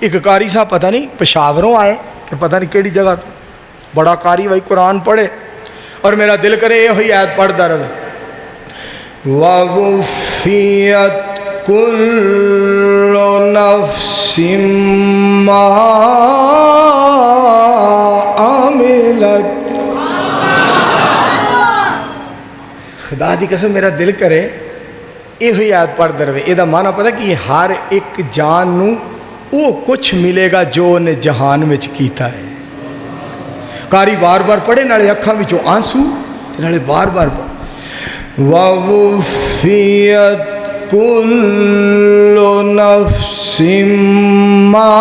एक कारी साहब पता नहीं पेशावरों आए कि पता नहीं केड़ी जगह, बड़ा कारी भाई कुरान पढ़े, और मेरा दिल करे ये हुई आयत पढ़ता रहे, ववुफ़ियत कुल्लु नफ्सिम मा अमिलत। खुदा दी कसम मेरा दिल करे ये हुई आयत पढ़ते रहे। ਇਹਦਾ माना पता कि हर एक जान नू वो कुछ मिलेगा जो उन्हें जहान विच कीता है। कारी बार बार पढ़े, नाले अखां विचों आंसू, नाले बार बार ववुफ़ियत कुल्लु नफ्सिम मा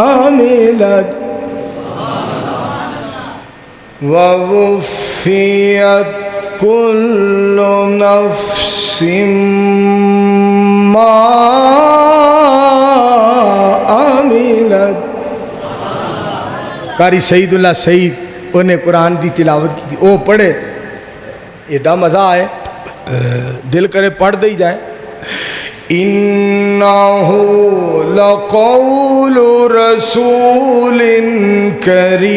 अमिलत ववुफ़ियत कुल्लु नफ्सिम मा अमिलत। कारी सईदुल्लाह सईद उन्हें कुरान की तिलावत की, वो पढ़े, एडा मज़ा आए, दिल करे पढ़ दे ही जाए। इन्नहु लक़ौलु रसूलिन करीम।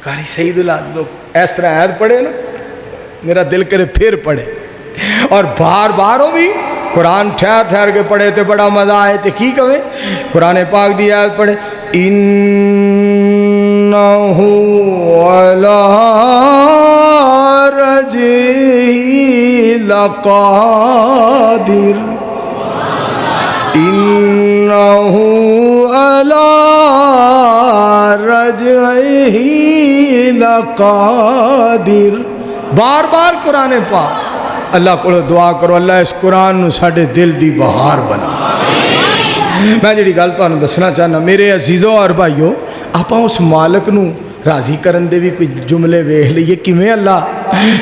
कारी सईदुल्लाह लोग इस तरह आयत पढ़े ना, मेरा दिल करे फिर पढ़े, और बार बार वो भी कुरान ठहर ठहर के पढ़े तो बड़ा मज़ा आए। तो की कहे कुरान पाक दी आयत पढ़े, इन्नहु अला रज्इही लक़ादिर। इन्नहु अला रज्इही लक़ादिर। बार बार कुरान पाक। अल्लाह को दुआ करो, अल्लाह इस कुरान नू साडे दिल दी बहार बना। मैं जी गल तुहानू दसना चाहना मेरे अजीज़ों और भाईओ, आपां उस मालिक नू राजी करन दे भी कोई जुमले वेख लईए, किवें अल्लाह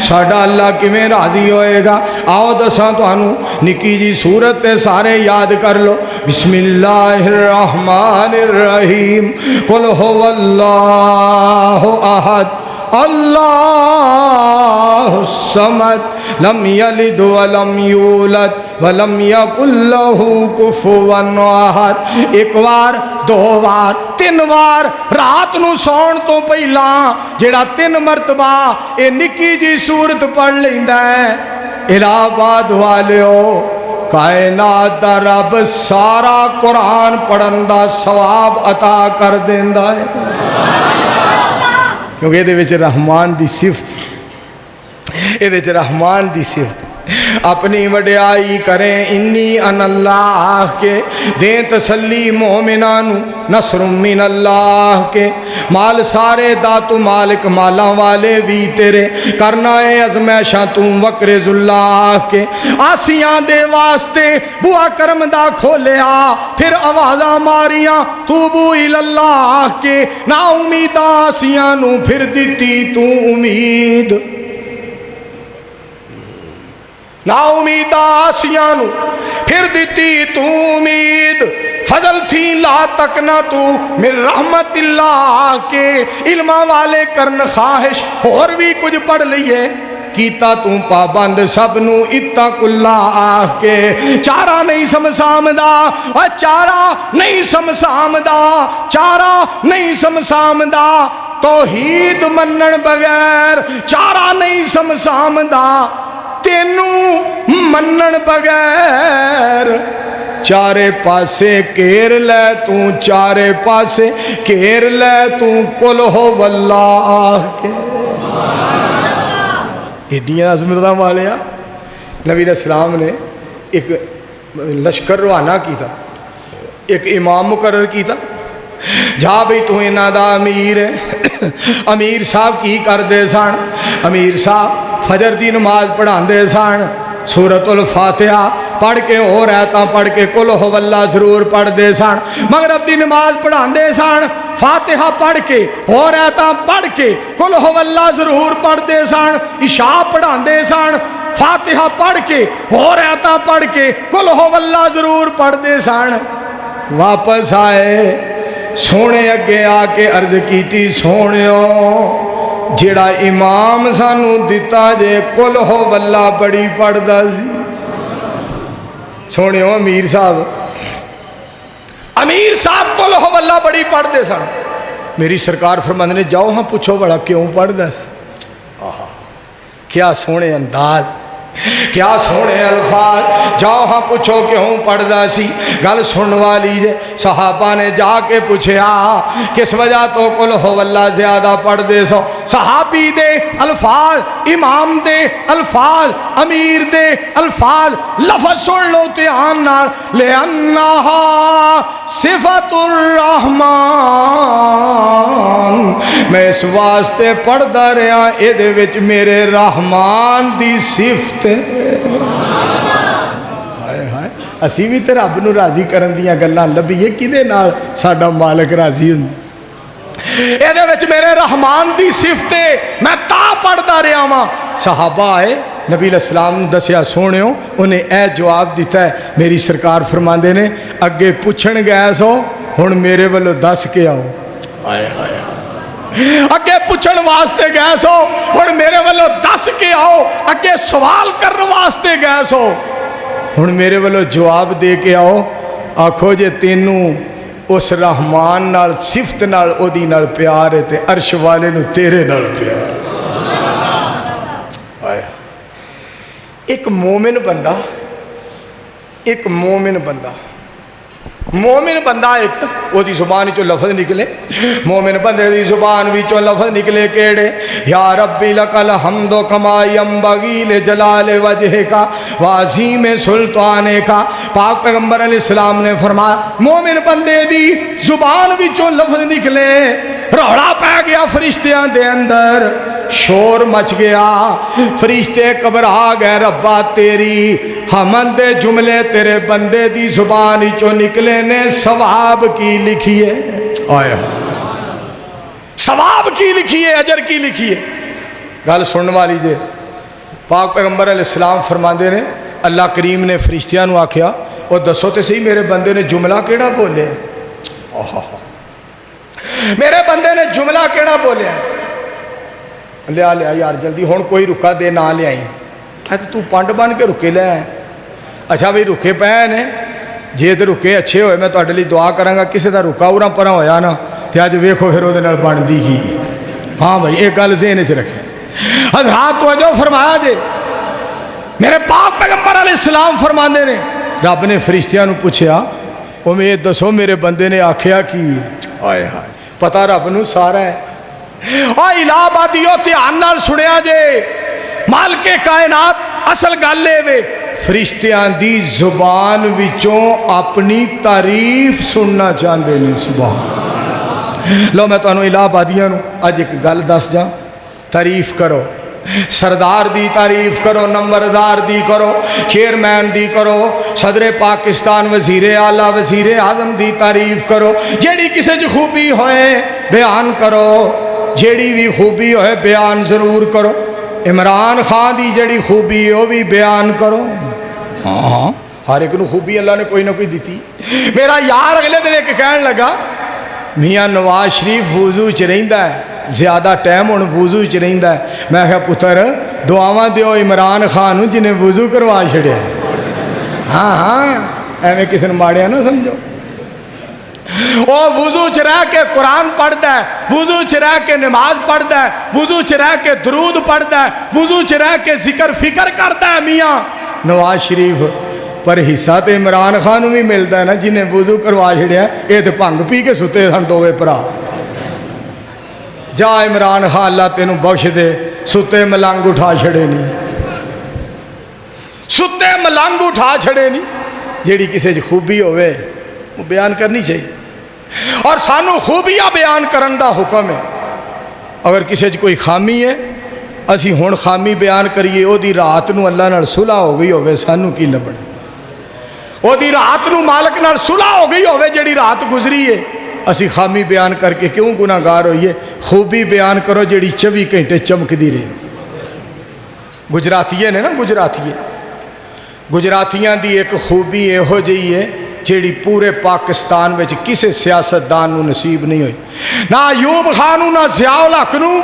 साडा अल्लाह किवें राजी होएगा। आओ दसां तुहानू निक्की जी सूरत ते सारे याद कर लो। बिस्मिल्लाहिर्रहमानिर्रहीम। कुल हुवल्लाहु अहद अल्लाहु समद लम यलिद वलम यूलद वलम यकुल लहू कुफुवन अहद। एक बार, दो बार, तीन बार रात नू सौण तो पहला जेड़ा 3 मरतबा ये निक्की जी सूरत पढ़ लैंदा है, इलाहाबाद वालिओ कायनात दा रब सारा कुरान पढ़न दा सवाब अता कर देंदा है, क्योंकि ये रहमान की सिफत, ये रहमान की सिफत। अपनी वड्याई करें इन्नी अनल्लाह के, दें तसल्ली मोमिना नू नसरुम मिन अल्लाह के। माल सारे दातू मालिक माला वाले भी तेरे, करना है अजमैशा तू वक्रे जुल्लाह के। आसियां दे वास्ते बुआ करम दा खोलिया, फिर आवाज़ा मारियां तूबू इलल्लाह के। ना उम्मीदा आसियां नू फिर दिती तू उम्मीद, ना उम्मीद आसियां नू फिर दिती तू उम्मीद। फजल थी ला तक ना तू मिर रहमतिल्लाह के। इल्मा वाले करन ख्वाहिश और भी कुछ पढ़ लिए, कीता तू पाबंद सबनू इत्तकुल्लाह के। चारा नहीं समसामदा, और चारा नहीं समसामदा, चारा नहीं समसामदा। तौहीद मनन बगैर चारा नहीं समसामदा, तेनू मनन बगैर चारे पासे घेर ले तू, चारे पासे घेर ले तू। कुल हुवल्लाह के। एडियां अजमत वाले नबी अलैहिस्सलाम ने एक लश्कर रवाना किया, एक इमाम मुकर्रर किया, जा बई तू इन्हां दा अमीर है। अमीर साहब की करते सन? अमीर साहब फजर की नमाज पढ़ाते सन, सूरतुल फातिहा पढ़ के और आयतां पढ़ के कुल हुवल्लाह जरूर पढ़ते सन। मगरब की नमाज पढ़ाते सन, फातिहा पढ़ के और आयतां पढ़ के कुल हुवल्लाह जरूर पढ़ते सन। इशा पढ़ाते सन, फातिहा पढ़ के और आयतां पढ़ के कुल हुवल्लाह जरूर पढ़ते सन। वापस आए, सोने अगे आके अर्ज की, सोनियो जेड़ा इमाम सानू दिता जे कुल हो वल्ला बड़ी पढ़दा सी। सुनियो अमीर साहब कुल हो वल्ला बड़ी पढ़ते सन। मेरी सरकार फरमांदे ने जाओ हाँ पूछो बड़ा क्यों पढ़दा सी। आहा क्या सोने अंदाज, क्या सोने अल्फाज। जाओ हाँ पूछो क्यों पढ़दा सी। गल सुन वाली जे सहाबा ने जाके पूछया किस वजह तो कुल हो वल्ला ज्यादा पढ़दे सो। सहाबी दे अल्फाज, इमाम दे अल्फाज, अमीर दे अल्फाज, लफज सुन लो ध्यान नाल। ले अन्नाहा सिफतुर रहमान, मैं इस वास्ते पढ़दा रहा इहदे विच मेरे रहमान दी सिफत। असी भी तो रब नूं राजी करन दियां गल्लां लभीए किहदे नाल साडा मालिक राजी हुंदा। इहदे विच मेरे रहमान दी सिफत मैं तां पढ़दा रहा वां। सहाबा आए नबी अलैहिस्सलाम नूं दस्सिया सोहणिओ उन्हें यह जवाब दिता है। मेरी सरकार फरमांदे ने अगे पुछण गए सो हुण मेरे वल्लों दस के आओ। हाय हाय अगे पुछण वास्ते गए सो हुण मेरे वल्लों दस के आओ। अगे सवाल करने वास्ते गए सो हुण मेरे वल्लों जवाब दे के आओ। आखो जे तेनू उस रहमान नाल सिफत नाल ओदी नाल प्यार है ते अर्श वाले नू तेरे नाल प्यार। एक मोमिन बंदा, एक मोमिन बंदा, मोमिन बंदा एक ओदी जुबान चो लफज निकले। मोमिन बंदे दी जुबान विचों लफज निकले केड़े? या रब्बी लकल हम्दो कमा यंबगी ले जलाले वजह का वाज़ीम सुल्ताने का। पाक पैगंबर अलैहिस्सलाम ने फरमाया मोमिन बंदे दी जुबान विचों लफज निकले, रौला पै गया फरिश्तियां दे अंदर, शोर मच गया, फरिश्ते घबरा गए। रब्बा तेरी हमद दे जुमले तेरे बंदे दी जुबान चो निकले ने, सवाब की लिखिए। आया सवाब की लिखिए, अजर की लिखिए। गल सुनने वाली जे पाक पैगंबर अलैहिस्सलाम फरमाते ने अल्लाह करीम ने फरिश्तियां नूं आख्या और दसो तो सही मेरे बंदे ने जुमला केड़ा बोलिया। मेरे बंदे ने जुमला केड़ा बोलिया? लिया लिया यार जल्दी हुण कोई रुका दे ना लियाई। तो तू पंड बन के रुके लै। अच्छा भी रुके पे ने, जे तो रुके अच्छे होए मैं तुहाडे लई दुआ करांगा। किसी का रुका उरा परा होया ना तो अज वेखो फिर उहदे नाल बनदी की। हाँ भाई एक गल ज़हन च रखे। हज़रात तवज्जो फरमाया जे मेरे पाक पैगंबर अलैहिस्सलाम फरमांदे ने रब ने फरिश्तियां नूं पुछया ओ मैं दसो मेरे बंदे ने आख्या की। हाय हाय पता रब नूं सारा है। और इलाहाबादियों ध्यान नाल सुनिया जे मालिके कायनात असल गल वे फरिश्तियां दी जुबान विचों अपनी तारीफ सुनना चाहते हैं। सुभान लो मैं तुहानूं इलाहाबादियां नूं अज एक गल दस जा। तारीफ करो, सरदार दी तारीफ करो, नंबरदार दी करो, चेयरमैन दी करो, सदर पाकिस्तान वजीरे आला वजीरे आजम दी तारीफ करो। जेड़ी किसी च खूबी होए बयान करो, जेड़ी भी खूबी होए बयान जरूर करो। इमरान खान की जड़ी खूबी वह भी बयान करो। हाँ हर एक नूं खूबी अल्लाह ने कोई ना कोई दी। मेरा यार अगले दिन एक कहन लगा मियाँ नवाज शरीफ वुजू च रहिंदा है, ज़्यादा टाइम हुण वुजू च रहिंदा है। मैं कहा पुत्र दुआवां दिओ इमरान खान नूं जिन्हें वुजू करवा छड़िया। हाँ हाँ एवें किसी ने माड़िया ना समझो। वो वुजू च रह के कुरान पढ़ता है, वुजू च रह के नमाज पढ़ता है, वुजू च रह के दरूद पढ़ता है, वुजू च रह के जिक्र फिक्र करता है मियाँ नवाज शरीफ। पर हिस्सा तो इमरान खान भी मिलता है ना जिन्हें वुजू करवा छड़िया। ये तो भंग पी के सुते सन दोवे भरा। जा इमरान खान अल्लाह तेनू बख्श दे, सुते मलंग उठा छड़े नहीं, सुते मलंग उठा छड़े नहीं। जेड़ी किसी खूबी होवे वो बयान करनी चाहिए और सानू खूबियां बयान करन दा हुक्म है। अगर किसी कोई खामी है असी हुण खामी बयान करिए, ओदी रात नूं अल्लाह नाल सुलह हो गई होवे, सानू की लभना? ओदी रात नूं मालिक नाल सुलह हो गई होवे, जिहड़ी रात गुजरी है असी खामी बयान करके क्यों गुनाहगार होइए? खूबी बयान करो जिहड़ी 24 घंटे चमकदी रहे। गुजरातीए ने ना, गुजरातियां दी एक खूबी इहो जी है जिहड़ी पूरे पाकिस्तान में किसी सियासतदान नूं नसीब नहीं हुई। ना अयूब खान नूं, ना ज़ियाउल हक नूं,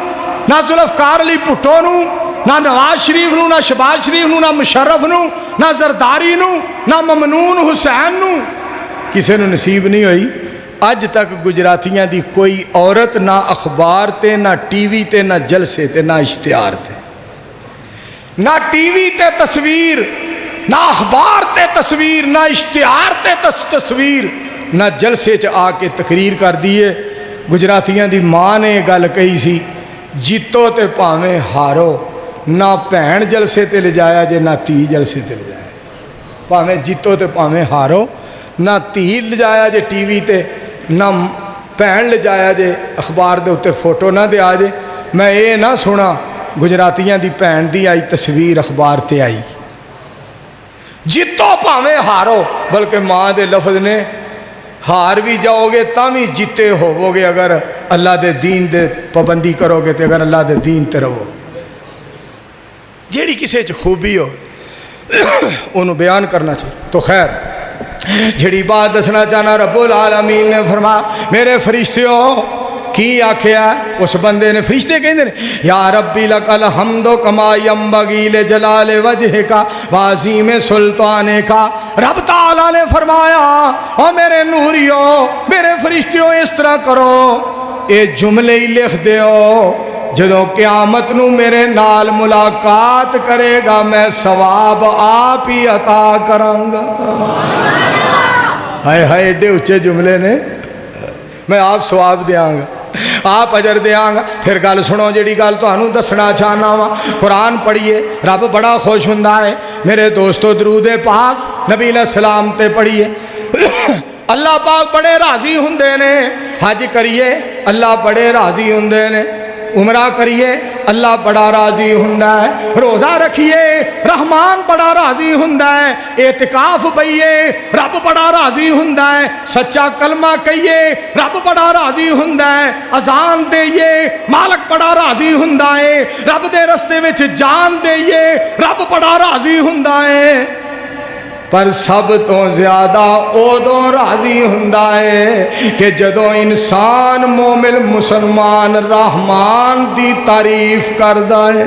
نہ ذوالفقار علی بھٹو نو، نہ نواز شریف نو، نہ شہباز شریف نو، نہ مشرف نو، نہ زرداری نو، نہ ممنون حسین نو کسے نو نصیب نہیں ہوئی۔ اج تک گجراتیاں دی کوئی عورت نہ اخبار تے، نہ ٹی وی تے، نہ جلسے تے، نہ اشتہار تے، نہ ٹی وی تے تصویر، نہ اخبار تے تصویر، نہ اشتہار تے تصویر، نہ جلسے چ آ کے تقریر کر دیے۔ گجراتیاں دی ماں نے گل کہی سی، جیتو تے پاویں ہارو، نہ بھین جلسے تے لے جایا جے، نہ تھی جلسے تے لے جایا، پاویں جیتو تے پاویں ہارو، نہ تھی لے جایا جے ٹی وی تے، نہ بھین لے جایا جے اخبار دے اتے فوٹو نہ دیا جے۔ میں یہ نہ سنا گجراتیاں دی بھین دی آئی تصویر اخبار تے آئی، جیتو پاویں ہارو، بلکہ ماں دے لفظ نے ہار بھی جاؤ گے تاویں جیتے ہوو گے اگر اللہ دے دین دے پابندی کرو گے تے، اگر اللہ دے دین تے رہو۔ جیڑی کسے چ خوبی ہو انہوں بیان کرنا چاہیے۔ تو خیر جڑی بات دسنا چاہنا، رب العالمین نے فرمایا میرے فرشتیوں کی آکھیا، اس بندے نے، فرشتے کہندے نے یا ربی لک الحمد کما ینبغی لجلال وجہک وعظیم سلطانک۔ رب تعالیٰ نے فرمایا او میرے نوریو، میرے فرشتیوں اس طرح کرو، اے جملے ہی لکھ دیو، جدو قیامت نو میرے نال ملاقات کرے گا میں ثواب آپ ہی عطا کروں گا۔ ہائے ہائے ایڈے اچھے جملے نے، میں آپ ثواب دیاں گا، آپ اجر دیاں گا۔ پھر گل سنو جڑی گل تانوں دسنا چاہنا وا، قرآن پڑھیے رب بڑا خوش ہوندا ہے۔ میرے دوستو درود پاک نبی علیہ السلام تے پڑھیے، اللہ پاک بڑے راضی ہوندے نے۔ حج کریے اللہ بڑے راضی ہوندے نے، عمرہ کریے اللہ بڑا راضی ہوندا ہے، روزہ رکھیے رحمان بڑا راضی ہوندا ہے، اعتکاف پئیے رب بڑا راضی ہوندا ہے، سچا کلمہ کہیے رب بڑا راضی ہوندا ہے، اذان دئیے مالک بڑا راضی ہوندا ہے، رب دے رستے وچ جان دئیے رب بڑا راضی ہوندا ہے۔ پر سب تو زیادہ ادوں راضی ہوندا ہے کہ جدوں انسان مومن مسلمان رحمان دی تعریف کردا ہے۔